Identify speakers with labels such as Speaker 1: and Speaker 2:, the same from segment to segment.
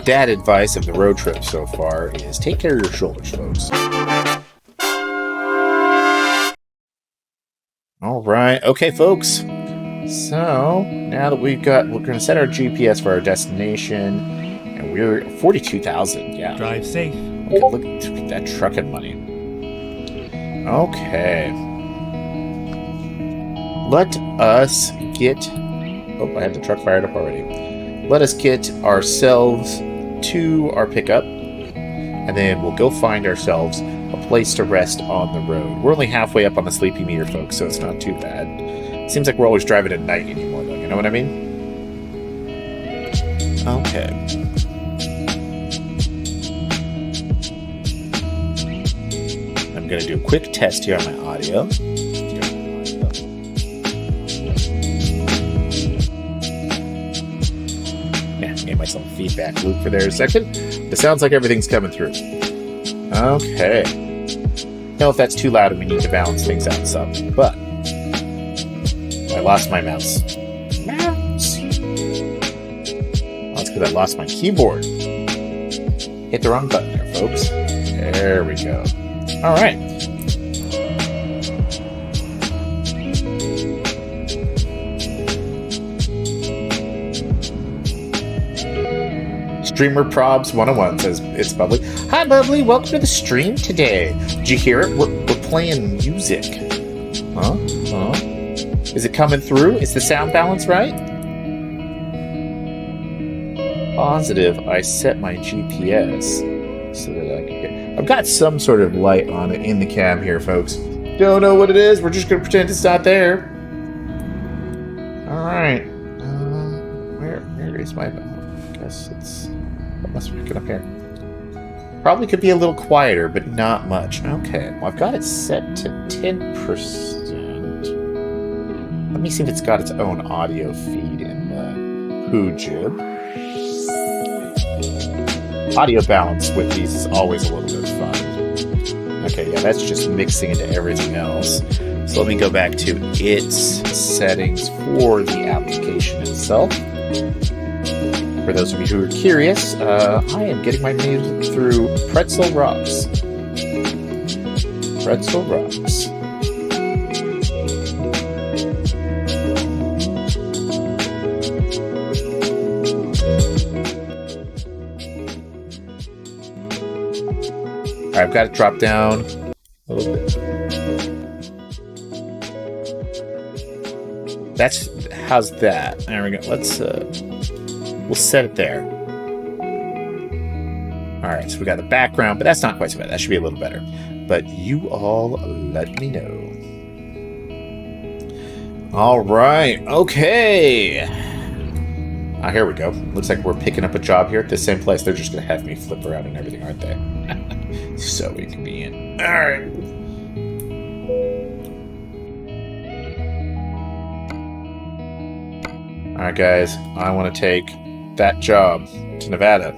Speaker 1: dad advice of the road trip so far is take care of your shoulders, folks. All right. Okay, folks. So, now that we're going to set our GPS for our destination, and we're 42,000, yeah.
Speaker 2: Drive safe.
Speaker 1: Look at that trucking money. Okay. Let us get... Oh, I had the truck fired up already. Let us get ourselves to our pickup, and then we'll go find ourselves a place to rest on the road. We're only halfway up on the sleepy meter, folks, so it's not too bad. Seems like we're always driving at night anymore, though. You know what I mean? Okay. I'm going to do a quick test here on my audio. Gave myself a feedback loop for there a second. It sounds like everything's coming through. Okay. I don't know if that's too loud and we need to balance things out some, but I lost my mouse. Mouse! That's because I lost my keyboard. Hit the wrong button there, folks. There we go. Alright. Streamer Probs 101 says it's Bubbly. Hi, Bubbly. Welcome to the stream today. Did you hear it? We're playing music. Huh? Is it coming through? Is the sound balance right? Positive. I set my GPS so that I can get... I've got some sort of light on it in the cam here, folks. Don't know what it is. We're just going to pretend it's not there. All right. Where is my... I guess it's... Let's pick it up here. Probably could be a little quieter, but not much. Okay, well, I've got it set to 10%. Let me see if it's got its own audio feed in the Hoojib. Audio balance with these is always a little bit fun. Okay, yeah, that's just mixing into everything else. So let me go back to its settings for the application itself. For those of you who are curious, I am getting my music through Pretzel Rocks. Pretzel Rocks. Alright, I've got it dropped down a little bit. How's that? There we go. We'll set it there. Alright, so we got the background, but that's not quite so bad. That should be a little better. But you all let me know. Alright, okay. Here we go. Looks like we're picking up a job here at the same place. They're just going to have me flip around and everything, aren't they? So inconvenient. Alright. Alright, guys. I want to take that job to Nevada.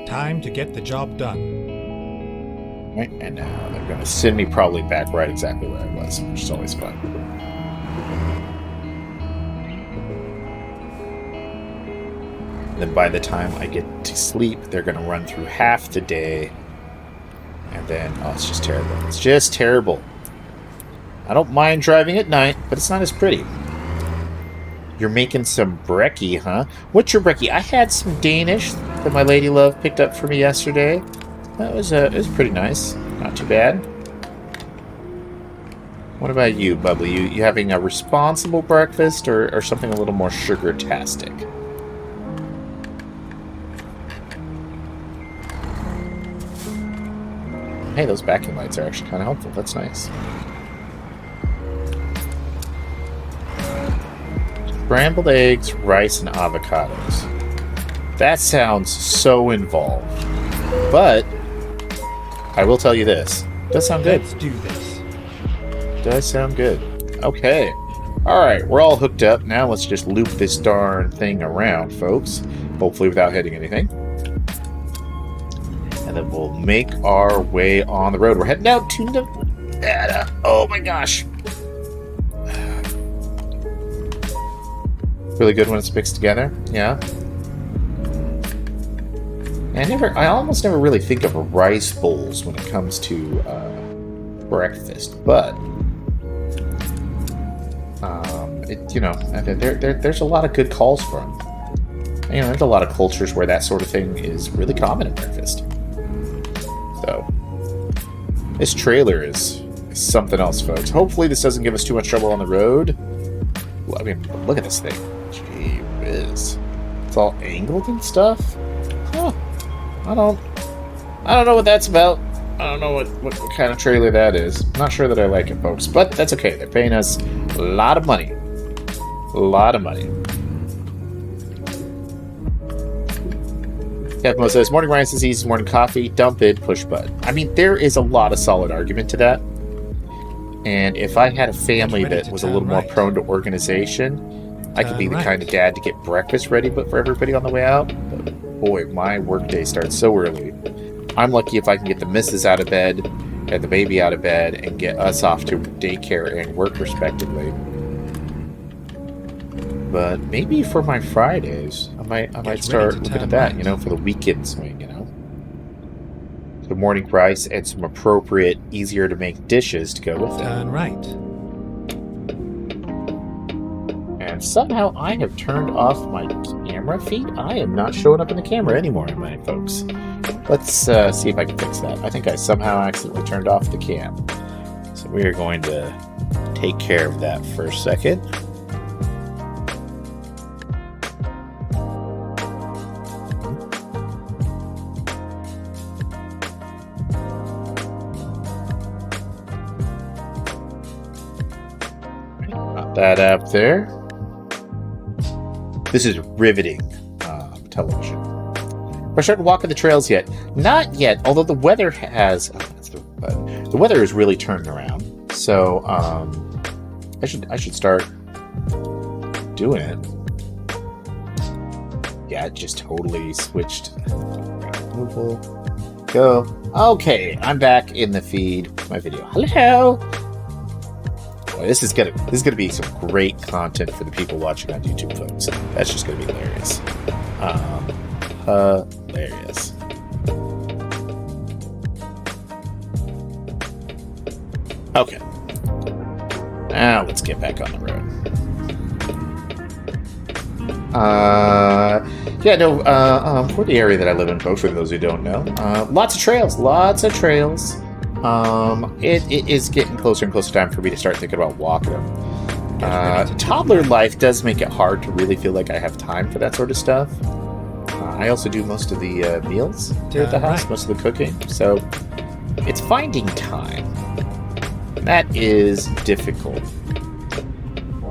Speaker 2: Time to get the job done.
Speaker 1: Right, and now they're going to send me probably back right exactly where I was, which is always fun. And then by the time I get to sleep, they're going to run through half the day. And then, oh, it's just terrible. It's just terrible. I don't mind driving at night, but it's not as pretty. You're making some brekkie, huh? What's your brekkie? I had some Danish that my lady love picked up for me yesterday. That was it was pretty nice. Not too bad. What about you, Bubbly? You having a responsible breakfast or something a little more sugar-tastic? Hey, those backing lights are actually kind of helpful. That's nice. Scrambled eggs, rice, and avocados. That sounds so involved. But I will tell you this. It does sound good.
Speaker 2: Let's do this.
Speaker 1: It does sound good. Okay. Alright, we're all hooked up. Now let's just loop this darn thing around, folks. Hopefully without hitting anything. And then we'll make our way on the road. We're heading out to Nevada. Oh my gosh. Really good when it's mixed together. Yeah. I almost never really think of rice bowls when it comes to breakfast, but there's a lot of good calls for them. There's a lot of cultures where that sort of thing is really common at breakfast. So, this trailer is something else, folks. Hopefully this doesn't give us too much trouble on the road. I mean, look at this thing. Gee whiz. It's all angled and stuff. Huh. I don't know what that's about. I don't know what kind of trailer that is. I'm not sure that I like it, folks. But that's okay. They're paying us a lot of money. A lot of money. Kevmo says, morning rice is easy, morning coffee, dump it, push button. I mean, there is a lot of solid argument to that. And if I had a family that was a little more prone to organization, I could be the kind of dad to get breakfast ready for everybody on the way out. But boy, my workday starts so early. I'm lucky if I can get the missus out of bed, get the baby out of bed, and get us off to daycare and work respectively. But maybe for my Fridays, I might start looking at that, for the weekend swing, The morning rice and some appropriate, easier to make dishes to go with it.
Speaker 2: Turn right.
Speaker 1: And somehow I have turned off my camera feed. I am not showing up in the camera anymore, am I, folks? Let's see if I can fix that. I think I somehow accidentally turned off the cam. So we are going to take care of that for a second. Got that up there. This is riveting television. We're starting to walk on the trails yet? Not yet, although the weather has... the weather is really turning around. So, I should start doing it. Yeah, it just totally switched. Removal. Go. Okay, I'm back in the feed. My video. Hello! Boy, this is gonna be some great content for the people watching on YouTube, folks. That's just gonna be hilarious. Hilarious. Okay. Now let's get back on the road. For the area that I live in, folks, for those who don't know, lots of trails. It is getting closer and closer time for me to start thinking about walking them. Toddler life does make it hard to really feel like I have time for that sort of stuff. I also do most of the meals here at the house, most of the cooking, so it's finding time. That is difficult.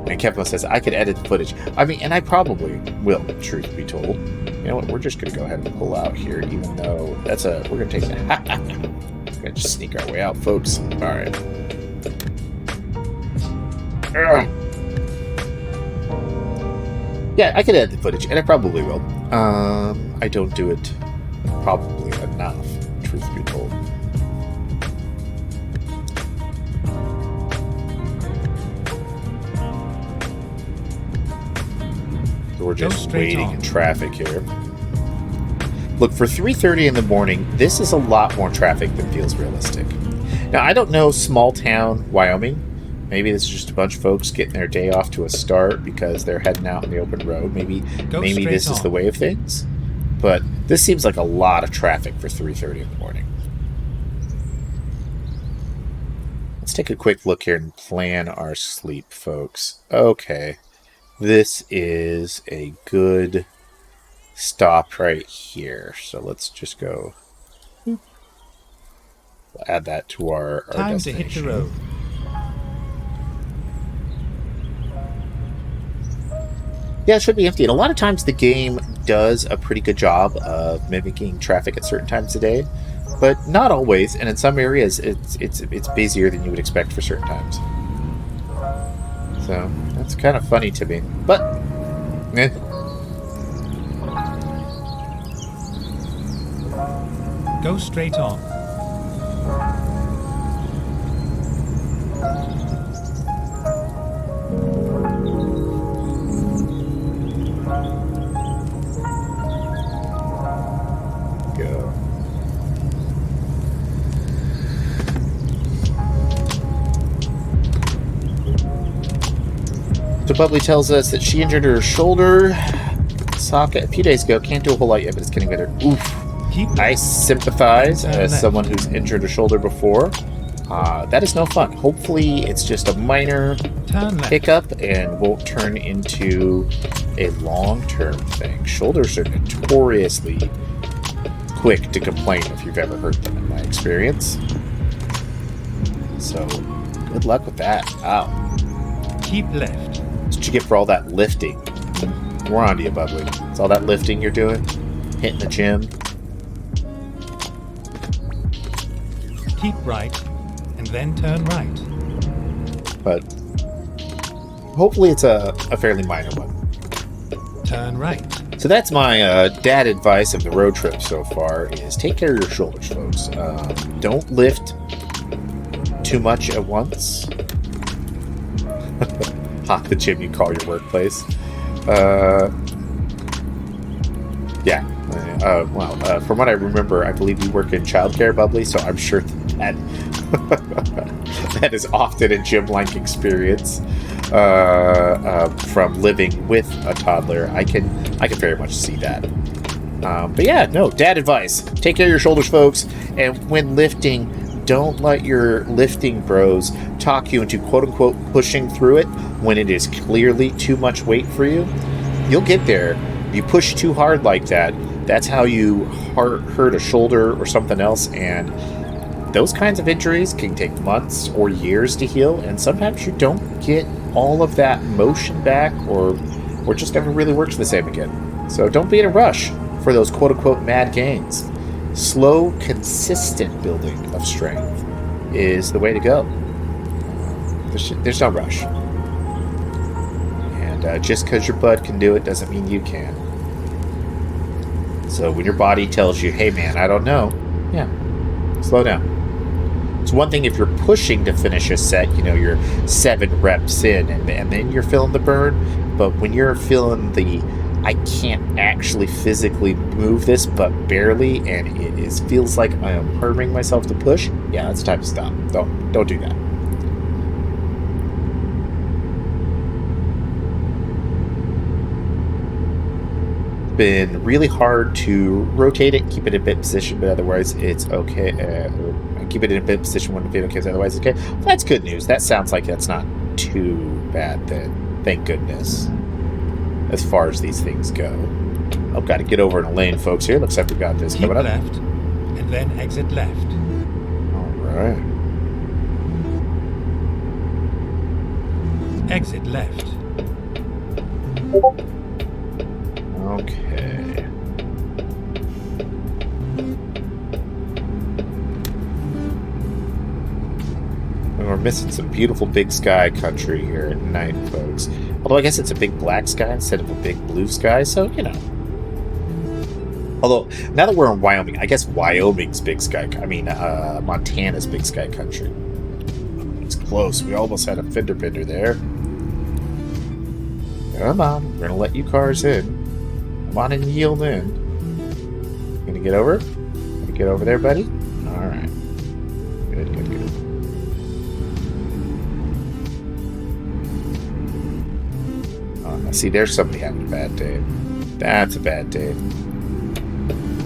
Speaker 1: And Kevmo says, I could edit the footage. I mean, and I probably will, truth be told. You know what, we're just going to go ahead and pull out here, even though we're going to take that. We're going to just sneak our way out, folks. All right. Yeah, I could edit the footage, and I probably will. I don't do it probably enough, truth be told. We're just waiting in traffic here. Look, for 3:30 in the morning, this is a lot more traffic than feels realistic. Now, I don't know small town Wyoming. Maybe this is just a bunch of folks getting their day off to a start because they're heading out on the open road. Maybe this is the way of things. But this seems like a lot of traffic for 3:30 in the morning. Let's take a quick look here and plan our sleep, folks. Okay. This is a good stop right here. So let's just go. We'll add that to our
Speaker 2: Time
Speaker 1: destination.
Speaker 2: to hit the road.
Speaker 1: Yeah, it should be empty. And a lot of times the game does a pretty good job of mimicking traffic at certain times of day, but not always. And in some areas, it's busier than you would expect for certain times. So that's kind of funny to me, but
Speaker 2: Go straight on.
Speaker 1: Bubbly tells us that she injured her shoulder socket a few days ago. Can't do a whole lot yet, but it's getting better. Oof. I sympathize as someone who's injured a shoulder before. That is no fun. Hopefully it's just a minor hiccup and won't turn into a long-term thing. Shoulders are notoriously quick to complain if you've ever hurt them, in my experience. So, good luck with that. Ow.
Speaker 2: Keep left.
Speaker 1: That's what you get for all that lifting. We're on to you, Bubbly. It's all that lifting you're doing. Hitting the gym.
Speaker 2: Keep right, and then turn right.
Speaker 1: But hopefully it's a fairly minor one.
Speaker 2: Turn right.
Speaker 1: So that's my dad advice of the road trip so far, is take care of your shoulders, folks. Don't lift too much at once. The gym you call your workplace. From what I remember, I believe you work in childcare, Bubbly, so I'm sure that that is often a gym-like experience from living with a toddler. I can very much see that. But yeah, no, dad advice. Take care of your shoulders, folks, and when lifting, don't let your lifting bros talk you into quote-unquote pushing through it when it is clearly too much weight for you. You'll get there. You push too hard like that, that's how you hurt a shoulder or something else, and those kinds of injuries can take months or years to heal, and sometimes you don't get all of that motion back or just never really works the same again. So don't be in a rush for those quote-unquote mad gains. Slow, consistent building of strength is the way to go. There's no rush. And just because your bud can do it doesn't mean you can. So when your body tells you, hey man, I don't know, yeah, slow down. It's one thing if you're pushing to finish a set, you're 7 reps in and then you're feeling the burn. But when you're feeling the, I can't actually physically move this but barely, and it feels like I am hurting myself to push, yeah, it's time to stop. Don't do that. Been really hard to rotate it, keep it in a bit position, but otherwise it's okay. Keep it in a bit position when feeling okay, otherwise it's okay. Well, that's good news. That sounds like that's not too bad then. Thank goodness. As far as these things go. I've got to get over in a lane, folks, here. Looks like we got this
Speaker 2: keep
Speaker 1: coming up.
Speaker 2: Left, and then exit left.
Speaker 1: Alright.
Speaker 2: Exit left.
Speaker 1: Okay. And we're missing some beautiful big sky country here at night, folks. Although I guess it's a big black sky instead of a big blue sky, so, Although, now that we're in Wyoming, I guess Wyoming's big sky... Montana's big sky country. It's close. We almost had a fender bender there. Come on. We're going to let you cars in. Come on and yield in. Gonna get over? Gonna get over there, buddy? Alright. Good. See, there's somebody having a bad day. That's a bad day. I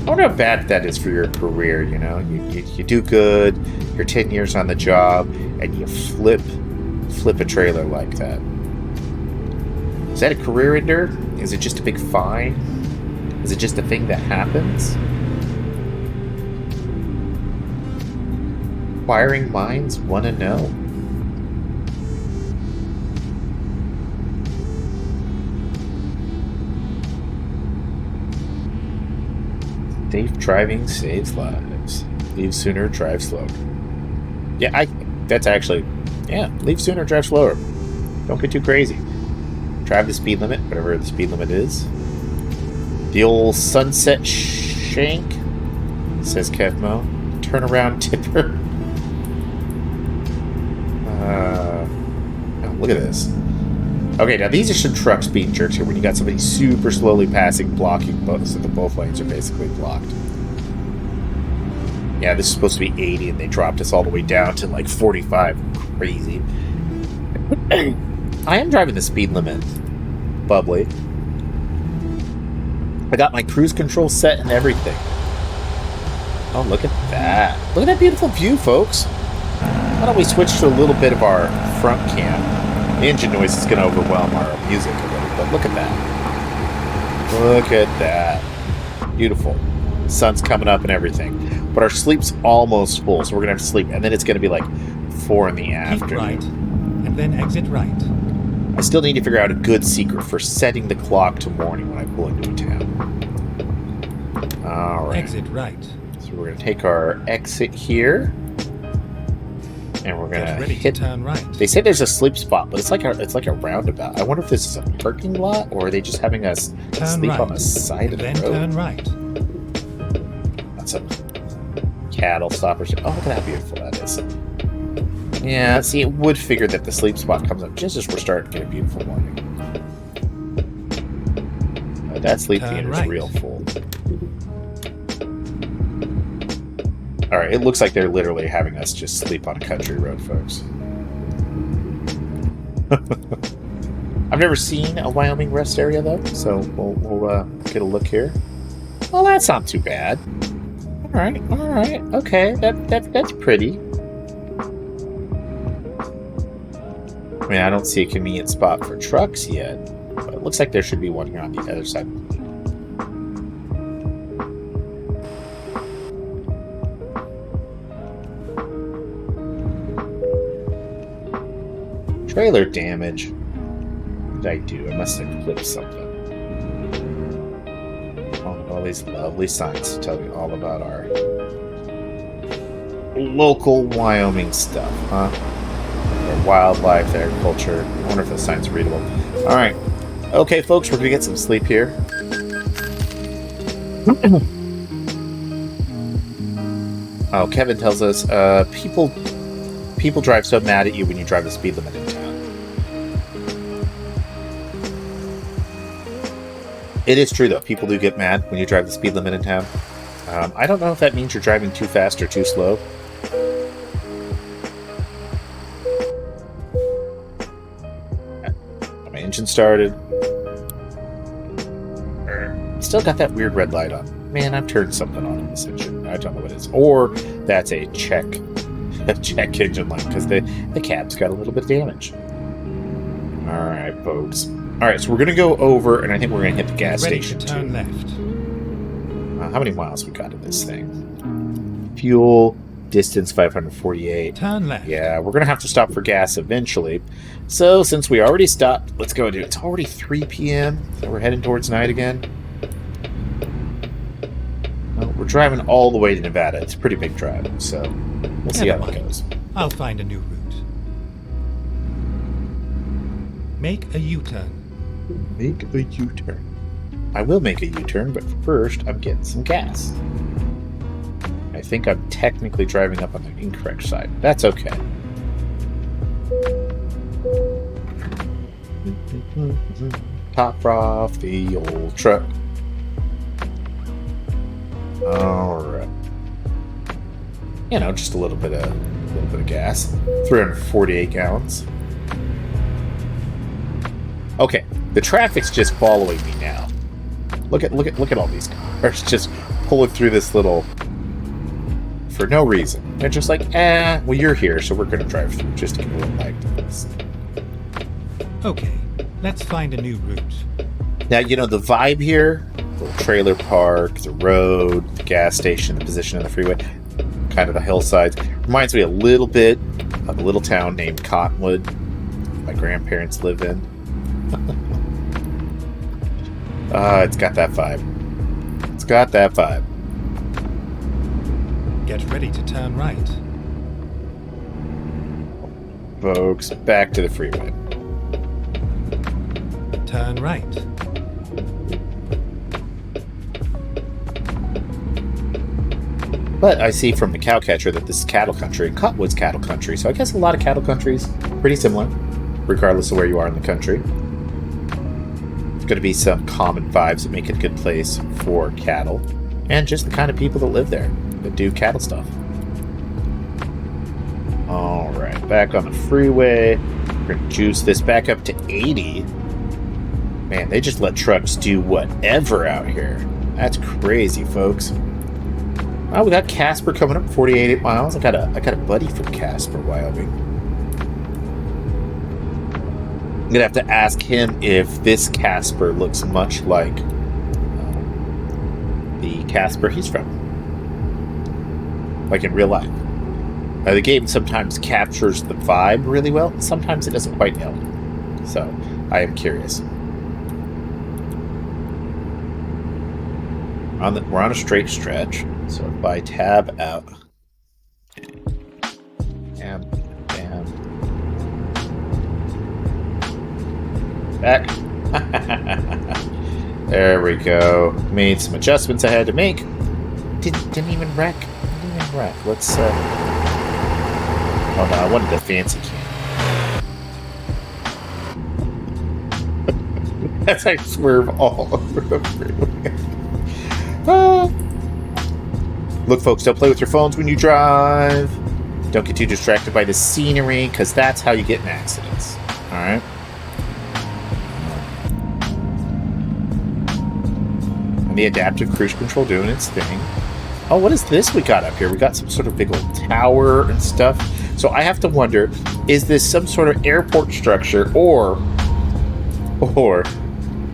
Speaker 1: wonder how bad that is for your career, You do good, you're 10 years on the job, and you flip a trailer like that. Is that a career ender? Is it just a big fine? Is it just a thing that happens? Inquiring minds want to know. Safe driving saves lives. Leave sooner, drive slower. Yeah, leave sooner, drive slower. Don't get too crazy. Drive the speed limit, whatever the speed limit is. The old sunset shank, says Kevmo. Turnaround tipper. Oh, look at this. Okay, now these are some trucks being jerks here when you got somebody super slowly passing, blocking both, so both lanes are basically blocked. Yeah, this is supposed to be 80 and they dropped us all the way down to like 45. Crazy. I am driving the speed limit, Bubbly. I got my cruise control set and everything. Oh, look at that. Look at that beautiful view, folks. Why don't we switch to a little bit of our front cam? The engine noise is going to overwhelm our music a little, but look at that. Look at that. Beautiful. Sun's coming up and everything. But our sleep's almost full, so we're going to have to sleep. And then it's going to be like 4 in the afternoon.
Speaker 2: Keep right, and then exit right.
Speaker 1: I still need to figure out a good secret for setting the clock to morning when I pull into a town. All right.
Speaker 2: Exit right.
Speaker 1: So we're going to take our exit here. And we're going to hit...
Speaker 2: turn right.
Speaker 1: They say there's a sleep spot, but it's like a roundabout. I wonder if this is a parking lot, or are they just having us sleep on the side of the road?
Speaker 2: Then turn right.
Speaker 1: That's a cattle stopper. Oh, look at how beautiful that is. Yeah, see, it would figure that the sleep spot comes up just as we're starting to get a beautiful morning. That sleep theater is real full. Alright, it looks like they're literally having us just sleep on a country road, folks. I've never seen a Wyoming rest area, though, so we'll get a look here. Well, that's not too bad. Alright, okay, that's pretty. I mean, I don't see a convenient spot for trucks yet, but it looks like there should be one here on the other side. Trailer damage. What did I do? I must have clipped something. All these lovely signs to tell me all about our local Wyoming stuff, huh? Their wildlife, their agriculture. I wonder if those signs are readable. Alright. Okay, folks, we're going to get some sleep here. Oh, Kevin tells us, people drive so mad at you when you drive the speed limit in town. It is true, though. People do get mad when you drive the speed limit in town. I don't know if that means you're driving too fast or too slow. My engine started. Still got that weird red light on. Man, I've turned something on in this engine. I don't know what it is. Or that's a check engine light, because the cab's got a little bit of damage. Alright, folks. Alright, so we're going to go over, and I think we're going to hit the gas station,
Speaker 2: turn left.
Speaker 1: How many miles we got in this thing? Fuel, distance 548.
Speaker 2: Turn left.
Speaker 1: Yeah, we're going to have to stop for gas eventually. So, since we already stopped, let's go do it. It's already 3 p.m., so we're heading towards night again. Well, we're driving all the way to Nevada. It's a pretty big drive, so we'll see how it goes.
Speaker 2: I'll find a new route. Make a U-turn.
Speaker 1: Make a U-turn. I will make a U-turn, but first I'm getting some gas. I think I'm technically driving up on the incorrect side. That's okay. Top off the old truck. Alright. You know, just a little bit of gas. 348 gallons. Okay, the traffic's just following me now. Look at all these cars just pulling through this little for no reason. They're just like, well, you're here, so we're gonna drive through just to give a little light to this.
Speaker 2: Okay, let's find a new route.
Speaker 1: Now, you know, the vibe here, the little trailer park, the road, the gas station, the position of the freeway, kind of the hillsides, reminds me a little bit of a little town named Cottonwood my grandparents live in. It's got that vibe. It's got that vibe.
Speaker 2: Get ready to turn right.
Speaker 1: Folks, back to the freeway.
Speaker 2: Turn right.
Speaker 1: But I see from the cow catcher that this is cattle country, and Cottonwood's cattle country, so I guess a lot of cattle countries pretty similar, regardless of where you are in the country. Going to be some common vibes that make it a good place for cattle, and just the kind of people that live there that do cattle stuff. Alright, back on the freeway. We're going to juice this back up to 80. Man, they just let trucks do whatever out here. That's crazy, folks. Oh, we got Casper coming up, 48 miles. I got a buddy from Casper, Wyoming. I'm gonna have to ask him if this Casper looks much like the Casper he's from, like in real life. The game sometimes captures the vibe really well, and sometimes it doesn't quite nail it. So I am curious. We're on a straight stretch, so if I tab out, bam, bam, back. There we go. Made some adjustments I had to make. Didn't even wreck. Let's. Oh no, I wanted the fancy can. As I swerve all over the freeway. Look, folks, don't play with your phones when you drive. Don't get too distracted by the scenery, because that's how you get in accidents. Alright? And the adaptive cruise control doing its thing. Oh, what is this we got up here? We got some sort of big old tower and stuff. So I have to wonder, is this some sort of airport structure, or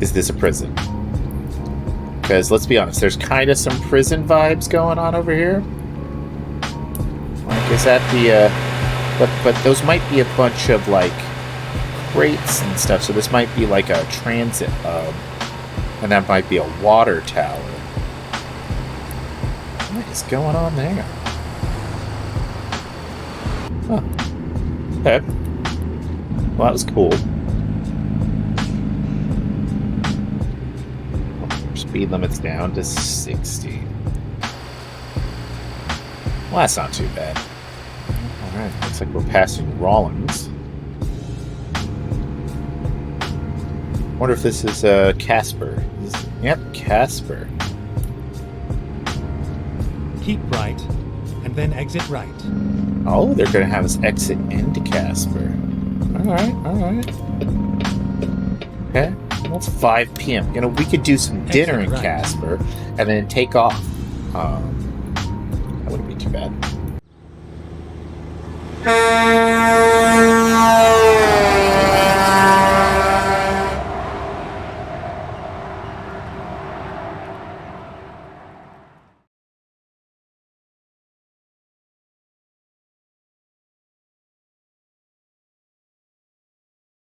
Speaker 1: is this a prison? Because, let's be honest, there's kind of some prison vibes going on over here. Like, is that the, but those might be a bunch of, like, crates and stuff, so this might be like a transit hub. And that might be a water tower. What is going on there? Huh. Okay. Well, that was cool. Speed limit's down to 60. Well, that's not too bad. Alright, looks like we're passing Rawlins. Wonder if this is Casper. Yep, Casper.
Speaker 2: Keep right, and then exit right.
Speaker 1: Oh, they're going to have us exit into Casper. Alright. Okay. Well, it's 5 p.m. You know, we could do some dinner in Casper and then take off. That wouldn't be too bad.